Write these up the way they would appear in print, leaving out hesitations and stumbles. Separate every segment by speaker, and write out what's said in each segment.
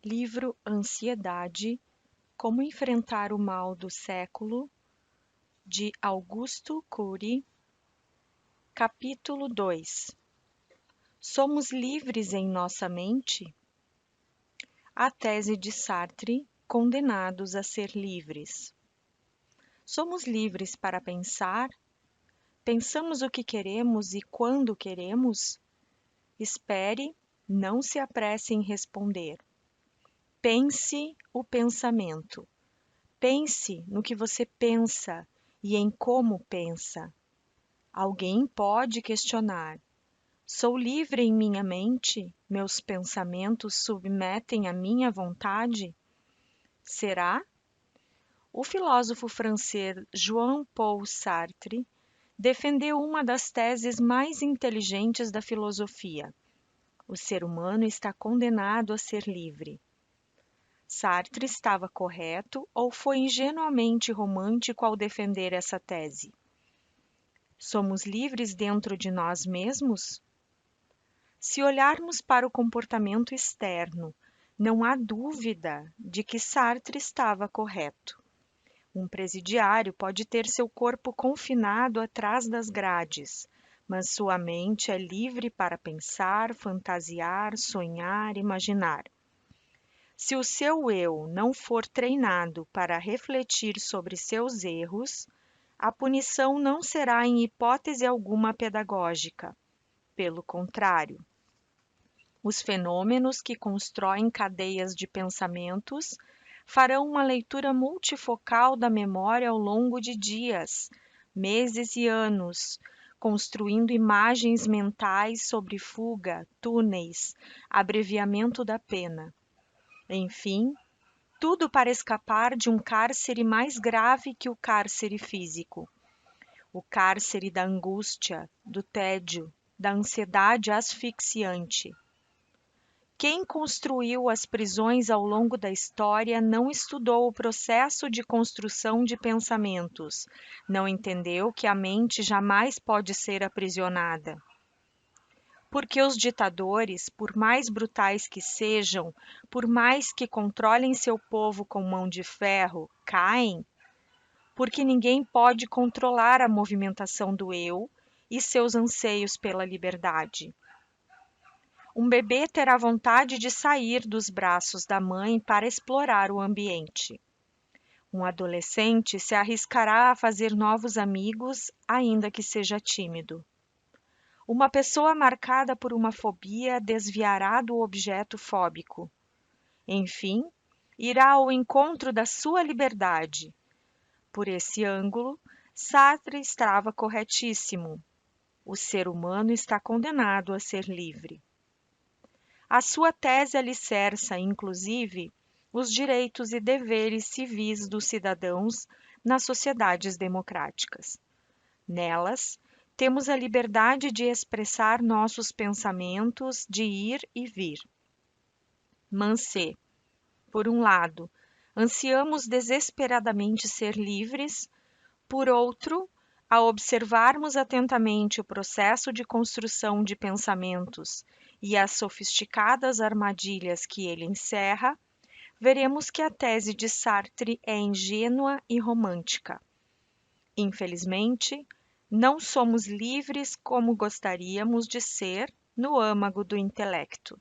Speaker 1: Livro Ansiedade: Como Enfrentar o Mal do Século, de Augusto Cury. Capítulo 2. Somos livres em nossa mente? A tese de Sartre: Condenados a ser livres. Somos livres para pensar? Pensamos o que queremos e quando queremos? Espere, não se apresse em responder. Pense o pensamento. Pense no que você pensa e em como pensa. Alguém pode questionar: sou livre em minha mente? Meus pensamentos submetem a minha vontade? Será? O filósofo francês Jean-Paul Sartre defendeu uma das teses mais inteligentes da filosofia: o ser humano está condenado a ser livre. Sartre estava correto ou foi ingenuamente romântico ao defender essa tese? Somos livres dentro de nós mesmos? Se olharmos para o comportamento externo, não há dúvida de que Sartre estava correto. Um presidiário pode ter seu corpo confinado atrás das grades, mas sua mente é livre para pensar, fantasiar, sonhar, imaginar. Se o seu eu não for treinado para refletir sobre seus erros, a punição não será em hipótese alguma pedagógica. Pelo contrário, os fenômenos que constroem cadeias de pensamentos farão uma leitura multifocal da memória ao longo de dias, meses e anos, construindo imagens mentais sobre fuga, túneis, abreviamento da pena. Enfim, tudo para escapar de um cárcere mais grave que o cárcere físico, o cárcere da angústia, do tédio, da ansiedade asfixiante. Quem construiu as prisões ao longo da história não estudou o processo de construção de pensamentos, não entendeu que a mente jamais pode ser aprisionada. Porque os ditadores, por mais brutais que sejam, por mais que controlem seu povo com mão de ferro, caem? Porque ninguém pode controlar a movimentação do eu e seus anseios pela liberdade. Um bebê terá vontade de sair dos braços da mãe para explorar o ambiente. Um adolescente se arriscará a fazer novos amigos, ainda que seja tímido. Uma pessoa marcada por uma fobia desviará do objeto fóbico. Enfim, irá ao encontro da sua liberdade. Por esse ângulo, Sartre estava corretíssimo. O ser humano está condenado a ser livre. A sua tese alicerça, inclusive, os direitos e deveres civis dos cidadãos nas sociedades democráticas. Nelas, temos a liberdade de expressar nossos pensamentos, de ir e vir. Mancé. Por um lado, ansiamos desesperadamente ser livres, por outro, ao observarmos atentamente o processo de construção de pensamentos e as sofisticadas armadilhas que ele encerra, veremos que a tese de Sartre é ingênua e romântica. Infelizmente, não somos livres como gostaríamos de ser no âmago do intelecto.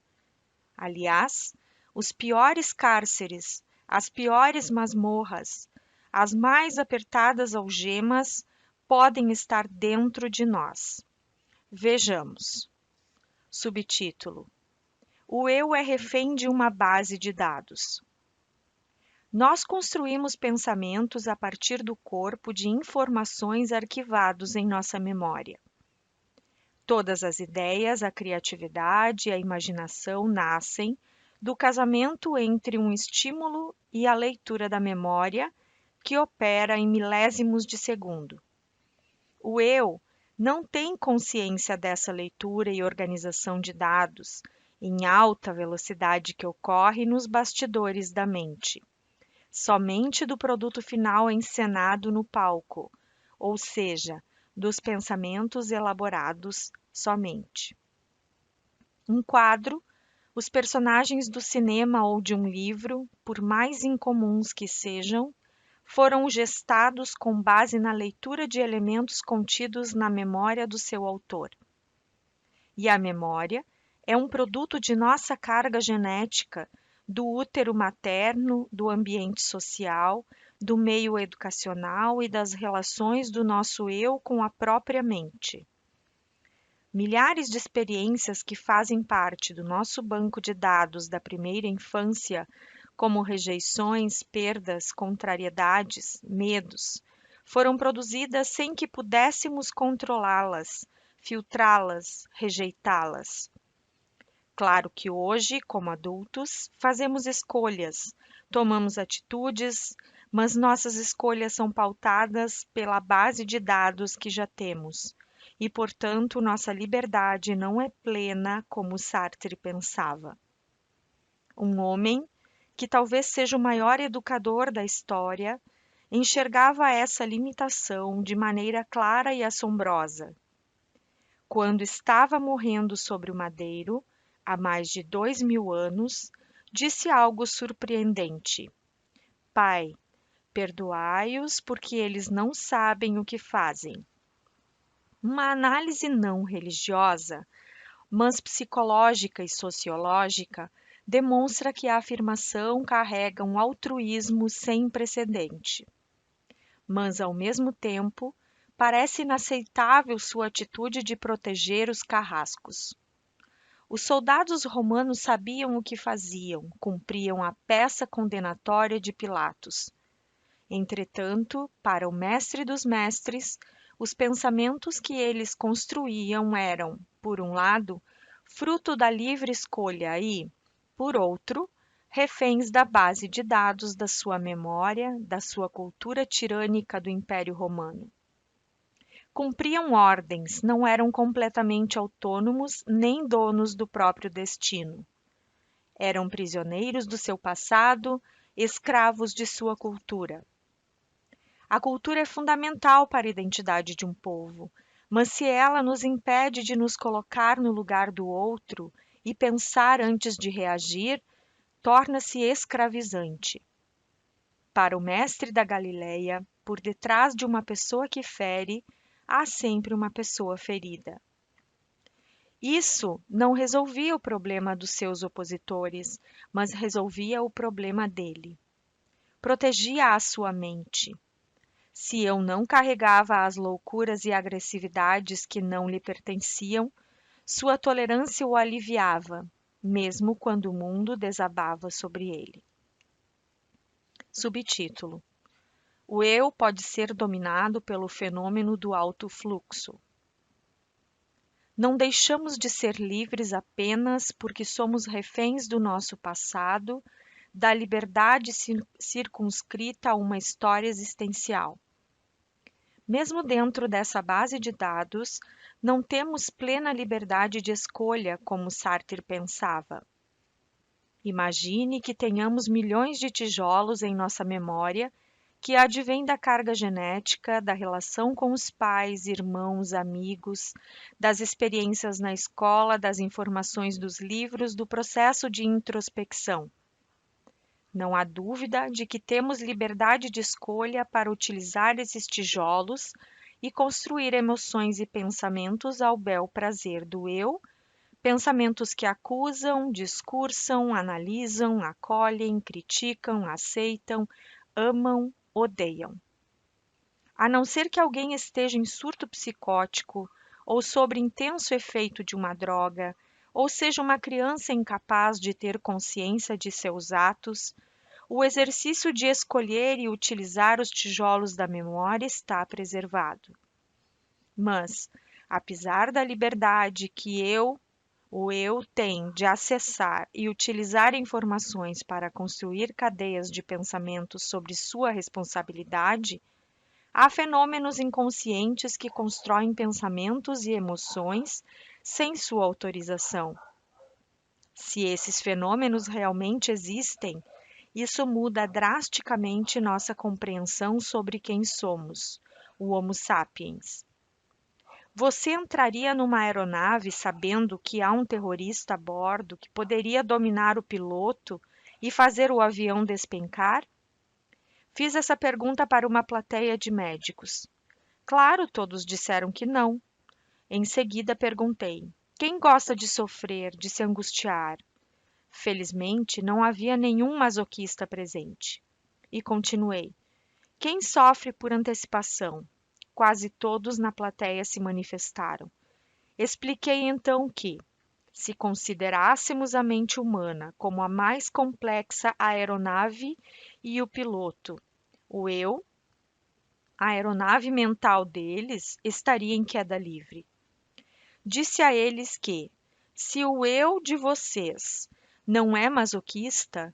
Speaker 1: Aliás, os piores cárceres, as piores masmorras, as mais apertadas algemas podem estar dentro de nós. Vejamos. Subtítulo: O eu é refém de uma base de dados. Nós construímos pensamentos a partir do corpo de informações arquivados em nossa memória. Todas as ideias, a criatividade e a imaginação nascem do casamento entre um estímulo e a leitura da memória, que opera em milésimos de segundo. O eu não tem consciência dessa leitura e organização de dados em alta velocidade que ocorre nos bastidores da mente. Somente do produto final encenado no palco, ou seja, dos pensamentos elaborados somente. Um quadro Os personagens do cinema ou de um livro, por mais incomuns que sejam, foram gestados com base na leitura de elementos contidos na memória do seu autor. E a memória é um produto de nossa carga genética, do útero materno, do ambiente social, do meio educacional e das relações do nosso eu com a própria mente. Milhares de experiências que fazem parte do nosso banco de dados da primeira infância, como rejeições, perdas, contrariedades, medos, foram produzidas sem que pudéssemos controlá-las, filtrá-las, rejeitá-las. Claro que hoje, como adultos, fazemos escolhas, tomamos atitudes, mas nossas escolhas são pautadas pela base de dados que já temos. E, portanto, nossa liberdade não é plena como Sartre pensava. Um homem, que talvez seja o maior educador da história, enxergava essa limitação de maneira clara e assombrosa. Quando estava morrendo sobre o madeiro, há mais de 2000 anos, disse algo surpreendente: Pai, perdoai-os porque eles não sabem o que fazem. Uma análise não religiosa, mas psicológica e sociológica, demonstra que a afirmação carrega um altruísmo sem precedente. Mas, ao mesmo tempo, parece inaceitável sua atitude de proteger os carrascos. Os soldados romanos sabiam o que faziam, cumpriam a peça condenatória de Pilatos. Entretanto, para o mestre dos mestres, os pensamentos que eles construíam eram, por um lado, fruto da livre escolha e, por outro, reféns da base de dados da sua memória, da sua cultura tirânica do Império Romano. Cumpriam ordens, não eram completamente autônomos nem donos do próprio destino. Eram prisioneiros do seu passado, escravos de sua cultura. A cultura é fundamental para a identidade de um povo, mas se ela nos impede de nos colocar no lugar do outro e pensar antes de reagir, torna-se escravizante. Para o mestre da Galileia, por detrás de uma pessoa que fere, há sempre uma pessoa ferida. Isso não resolvia o problema dos seus opositores, mas resolvia o problema dele. Protegia a sua mente. Se eu não carregava as loucuras e agressividades que não lhe pertenciam, sua tolerância o aliviava, mesmo quando o mundo desabava sobre ele. Subtítulo: O eu pode ser dominado pelo fenômeno do alto fluxo. Não deixamos de ser livres apenas porque somos reféns do nosso passado, da liberdade circunscrita a uma história existencial. Mesmo dentro dessa base de dados, não temos plena liberdade de escolha, como Sartre pensava. Imagine que tenhamos milhões de tijolos em nossa memória que advém da carga genética, da relação com os pais, irmãos, amigos, das experiências na escola, das informações dos livros, do processo de introspecção. Não há dúvida de que temos liberdade de escolha para utilizar esses tijolos e construir emoções e pensamentos ao bel prazer do eu, pensamentos que acusam, discursam, analisam, acolhem, criticam, aceitam, amam, odeiam. A não ser que alguém esteja em surto psicótico, ou sob intenso efeito de uma droga, ou seja uma criança incapaz de ter consciência de seus atos, o exercício de escolher e utilizar os tijolos da memória está preservado. Mas, apesar da liberdade que o eu tem de acessar e utilizar informações para construir cadeias de pensamentos sobre sua responsabilidade, há fenômenos inconscientes que constroem pensamentos e emoções sem sua autorização. Se esses fenômenos realmente existem, isso muda drasticamente nossa compreensão sobre quem somos, o Homo sapiens. Você entraria numa aeronave sabendo que há um terrorista a bordo que poderia dominar o piloto e fazer o avião despencar? Fiz essa pergunta para uma plateia de médicos. Claro, todos disseram que não. Em seguida perguntei: quem gosta de sofrer, de se angustiar? Felizmente, não havia nenhum masoquista presente. E continuei: quem sofre por antecipação? Quase todos na plateia se manifestaram. Expliquei então que, se considerássemos a mente humana como a mais complexa aeronave e o piloto, o eu, a aeronave mental deles estaria em queda livre. Disse a eles que, se o eu de vocês não é masoquista,